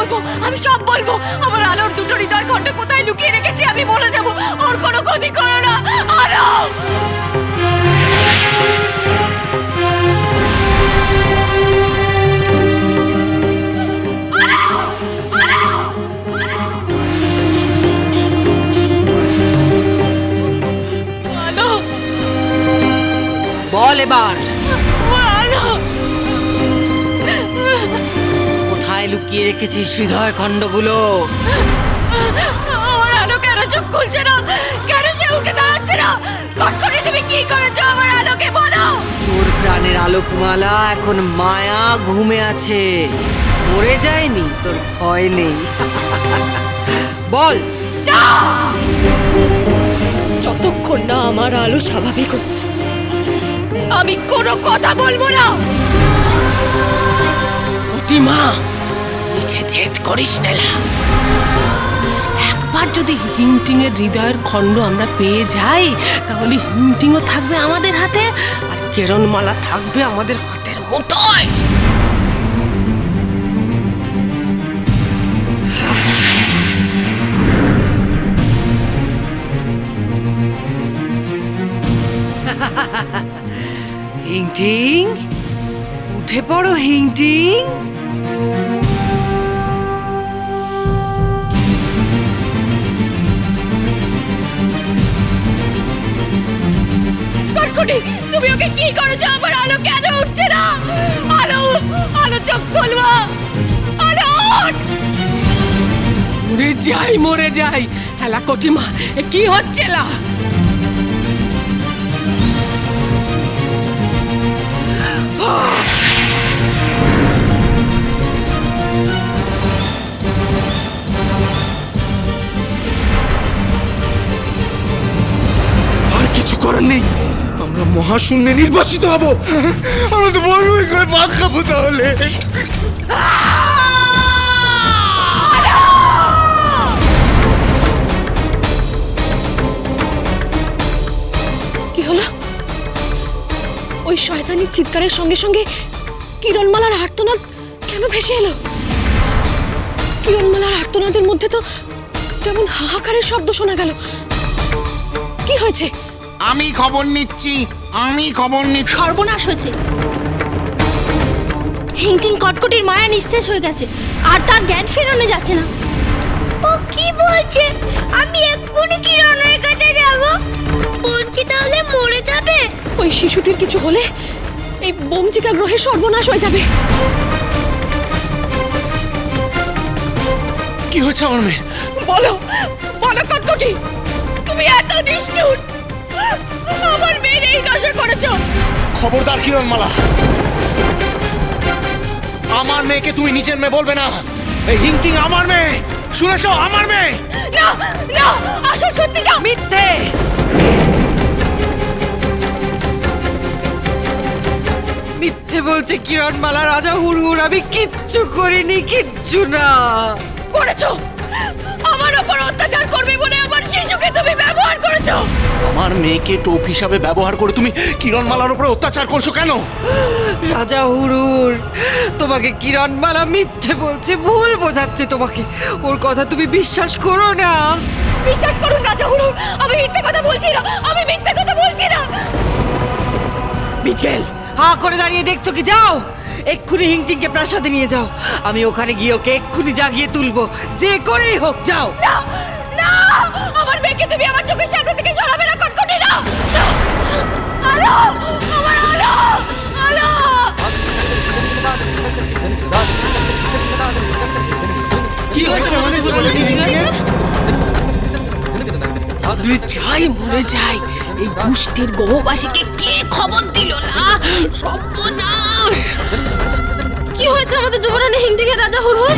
বলবো, আমি সব বলবো। আমার আলোর দুটো হৃদয় খণ্ড কোথায় লুকিয়ে রেখেছি আমি বলে দেবো। ওর কোনো ক্ষতি করো না আলো। বল এবার আলো কোথায় লুকিয়ে রেখেছিস হৃদয় খণ্ডগুলো? আমার আলো কেন চোখ খুলছে না? কেন সে উঠে দাঁড়াচ্ছে না? কটকটি তুমি কি করেছো আমার আলোকে বলো? তোর প্রাণের আলোকমালা এখন মায়া ঘুমে আছে, মরে যায়নি, তোর ভয় নেই। বল। না, যতক্ষণ না আমার আলো স্বাভাবিক হচ্ছে আমি কোনো কথা বলবো না। মা মিঠে জেদ করিস নেলা। একবার যদি হিংটিং এর হৃদয়ের খণ্ড আমরা পেয়ে যাই তাহলে হিংটিংও থাকবে আমাদের হাতে আর কিরণমালা থাকবে আমাদের হাতের মুঠোয়। হিংটিং, উঠে পড়ো হিংটিং। কটকটি তুমি ওকে কি করেছো? আমার আলো কেন উঠছে না? আলো, আলো চোখ খুলবো। আলো ওঠ। মরে যাই হেলা কটিমা, কি হচ্ছে লা? আর কিছু করার নেই, আমরা মহাশূন্যে নির্বাসিত হব। আমরা তো বড় করে ভাত খাবো তাহলে। কি হলো? ওই শয়তানির চিৎকারের সঙ্গে সঙ্গে কিরণমালার আর্তনাদ কেন ভেসে এলো? কিরণমালার আর্তনাদের মধ্যে তো কেমন হাহাকারের শব্দ শোনা গেল। কি হয়েছে? আমি খবর নিচ্ছি। সর্বনাশ হয়েছে। হিংটিং কটকটির মায়া নিস্তেজ হয়ে গেছে আর তার জ্ঞান ফেরানো যাচ্ছে না। ও কি বলছে? আমি এক্ষুনি কিরণের কাছে যাব। ও কি তাহলে মরে যাবে? ওই শিশুটির কিছু হলে এই বোমচিকা গ্রহের সর্বনাশ হয়ে যাবে। কি হয়েছে আমার মেয়ে? বলো, বলো কটকটি, তুমি এত নিষ্ঠুর আমার মেয়ের এই দশা করেছো। খবরদার কিরণমালা, আমার মেয়েকে তুমি নিজের মেয়ে বলবে না। এই হিংটিং আমার মেয়ে, শুনেছো? আমার মেয়ে। না না, আসল সত্যিটা মিথ্যে। মিথ্যে বলছে কিরণমালা, রাজা হুড়হুড়। আমি কিচ্ছু করিনি, কিচ্ছু না। করেছো। আমার উপর অত্যাচার করবে বলে আমার শিশুকে তুমি ব্যবহার করেছো। আমার মেয়েকে টোপ হিসাবে ব্যবহার করে তুমি কিরণমালার উপরে অত্যাচার করছো কেন? রাজা হুড়হুড়, তোমাকে কিরণমালা মিথ্যে বলছে, ভুল বোঝাচ্ছে তোমাকে। ওর কথা তুমি বিশ্বাস করো না। বিশ্বাস করুন রাজা হুড়ুর, আমি মিথ্যে কথা বলছি না। আমি মিথ্যে কথা বলছি না। মিটকেল, হা করে দাঁড়িয়ে দেখছো কি? যাও এক্ষুনি হিংটিংকে প্রাসাদে নিয়ে যাও। আমি ওখানে গিয়ে ওকে এক্ষুনি জাগিয়ে তুলবো, যে করেই হোক। যাও। না না, আমার মেয়েকে তুমি আমার চোখের সামনে থেকে সরাবে না কটকটি। না না। আলো, আমার আলো, আলো। কি হয়েছে? তুই যাই মরে যাই, এই গোষ্ঠীর গহবাসীকে কে খবর দিল না? সর্বনাশ! কি হয়েছে আমাদের যুবরানী হিংটিং এর রাজা হুড়হুড়?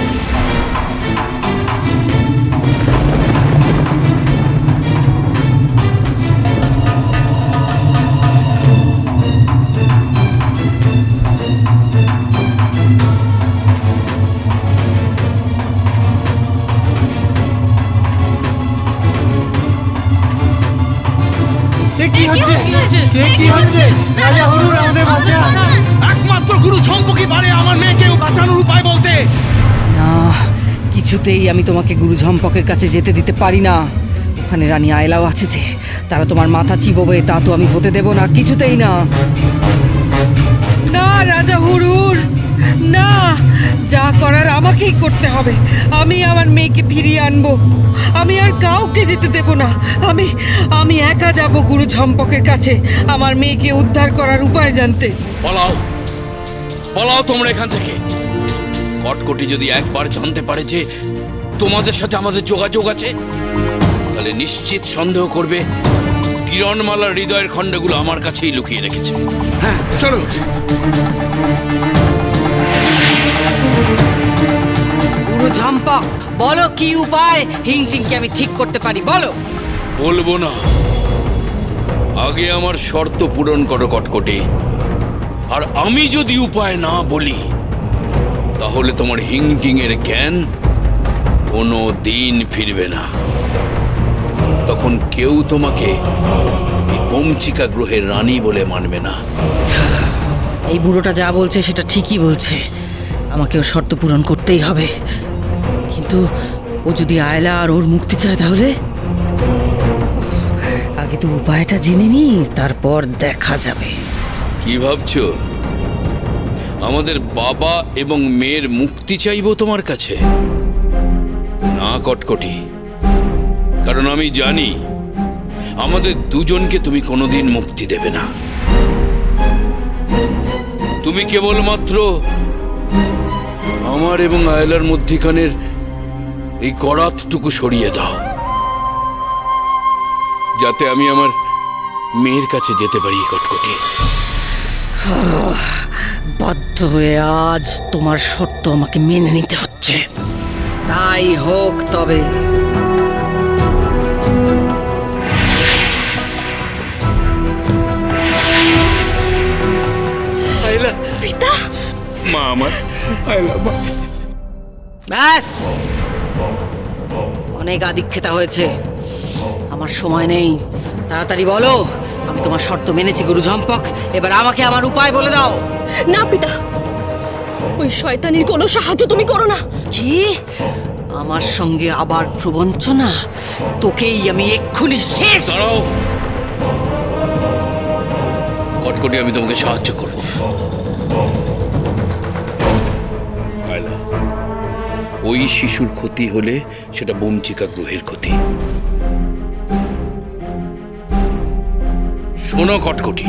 কি হচ্ছে? রাজা হুড়হুড়, আমাদের বাঁচান। একমাত্র গুরু ঝম্পুকি পারে আমার মেয়েকেও বাঁচানোর উপায় বলতে। না, কিছুতেই আমি তোমাকে গুরু ঝম্পকের কাছে যেতে দিতে পারি না। ওখানে রানী আয়লাও আছে যে, তারা তোমার মাথা চিবোবে, তা তো আমি হতে দেব না, কিছুতেই না। না রাজা হুড়ুর, না, যা করার আমাকেই করতে হবে। আমি আমার মেয়েকে ফিরিয়ে আনবো। আমি আর কাউকে যেতে দেব না। আমি একা যাব গুরু ঝম্পকের কাছে, আমার মেয়েকে উদ্ধার করার উপায় জানতে। পালাও, পালাও তোমরা এখান থেকে। কটকটি যদি একবার জানতে পারে যে তোমাদের সাথে আমাদের যোগাযোগ আছে, তাহলে নিশ্চিত সন্দেহ করবে কিরণমালার হৃদয়ের খণ্ডগুলো আমার কাছেই লুকিয়ে রেখেছে। হ্যাঁ চলো। গুরু ঝম্পক, বলো কি উপায় হিংটিংকে আমি ঠিক করতে পারি, বলো। বলবো না, আগে আমার শর্ত পূরণ করো কটকটি। আর আমি যদি উপায় না বলি, তাহলে তোমার হিংটিং এর জ্ঞান কোনো দিন ফিরবে না। তখন কেউ তোমাকে এই পঞ্চিকা গ্রহের রানী বলে মানবে না। এই বুড়োটা যা বলছে সেটা ঠিকই বলছে, আমাকেও শর্ত পূরণ করতেই হবে। কিন্তু ও যদি আয়লা আর ওর মুক্তি চায়, তাহলে আগে তো উপায়টা জেনে নি, তারপর দেখা যাবে। কি ভাবছো আমাদের বাবা এবং মেয়ের মুক্তি চাইবো তোমার কাছে? না কটকটি, কারণ আমি জানি আমাদের দুজনকে তুমি কোনোদিন মুক্তি দেবে না। তুমি কেবলমাত্র আমার এবং আয়লার মধ্যিখানের এই গরাতটুকু সরিয়ে দাও, যাতে আমি আমার মেয়ের কাছে যেতে পারি। কটকটি, বাধ্য হয়ে আজ তোমার শর্ত আমাকে মেনে নিতে হচ্ছে। তাই হোক তবে। পিতা, মা আমার, আয়লা মা। ব্যাস, অনেক আদিক্ষেতা হয়েছে, আমার সময় নেই। তাড়াতাড়ি বলো। আমি তোমার শর্ত মেনেছি গুরু ঝম্পক, এবার আমাকে আমার উপায় বলে দাও। না পিতা, ওই শয়তানির কোনো সাহায্য তুমি করো না। কি? আমার সঙ্গে আবার প্রবঞ্চনা? তোকেই আমি এক্ষুনি শেষ। দাঁড়াও কটকটি, আমি তোমাকে সাহায্য করব। আয়লা, ওই শিশুর ক্ষতি হলে সেটা পঞ্চিকা গ্রহের ক্ষতি। শোনো কটকটি,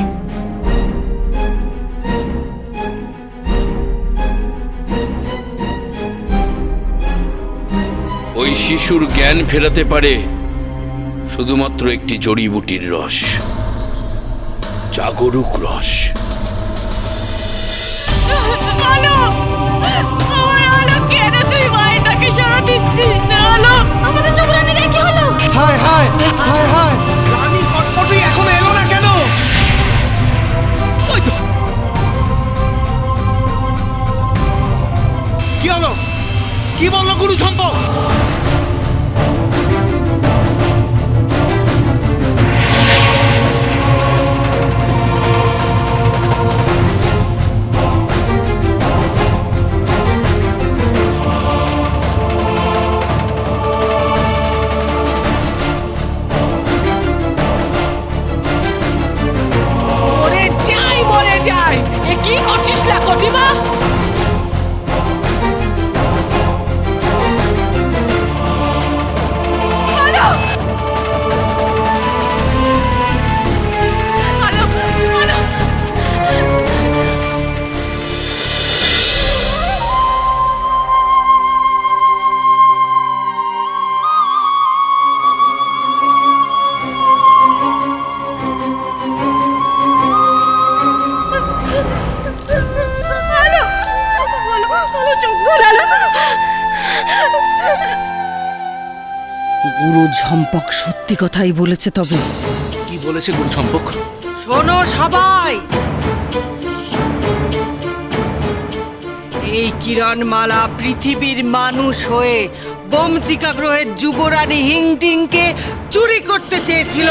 ওই শিশুর জ্ঞান ফেরাতে পারে শুধুমাত্র একটি জড়িবুটির রস, জাগরুক রস। আলো, আমার আলো, কেন তুই মায়েরটাকে সারা দিচ্ছিস না? আলো, আমাদের চৌরানির কি হলো? হায় হায় হায় হায়, রানী কটকটি এখন এলো না কেন? কি হলো? কি বললো গুরু ঝম্পক? মরে যাই, এ কি করছিস লাকটিমা? গুরু ঝম্পক সত্যি কথাই বলেছে। তবে কি বলেছে গুরু ঝম্পক? শোনো সবাই, এই কিরণমালা পৃথিবীর মানুষ হয়ে পঞ্চিকা গ্রহের যুবরানী হিংটিংকে চুরি করতে চেয়েছিল।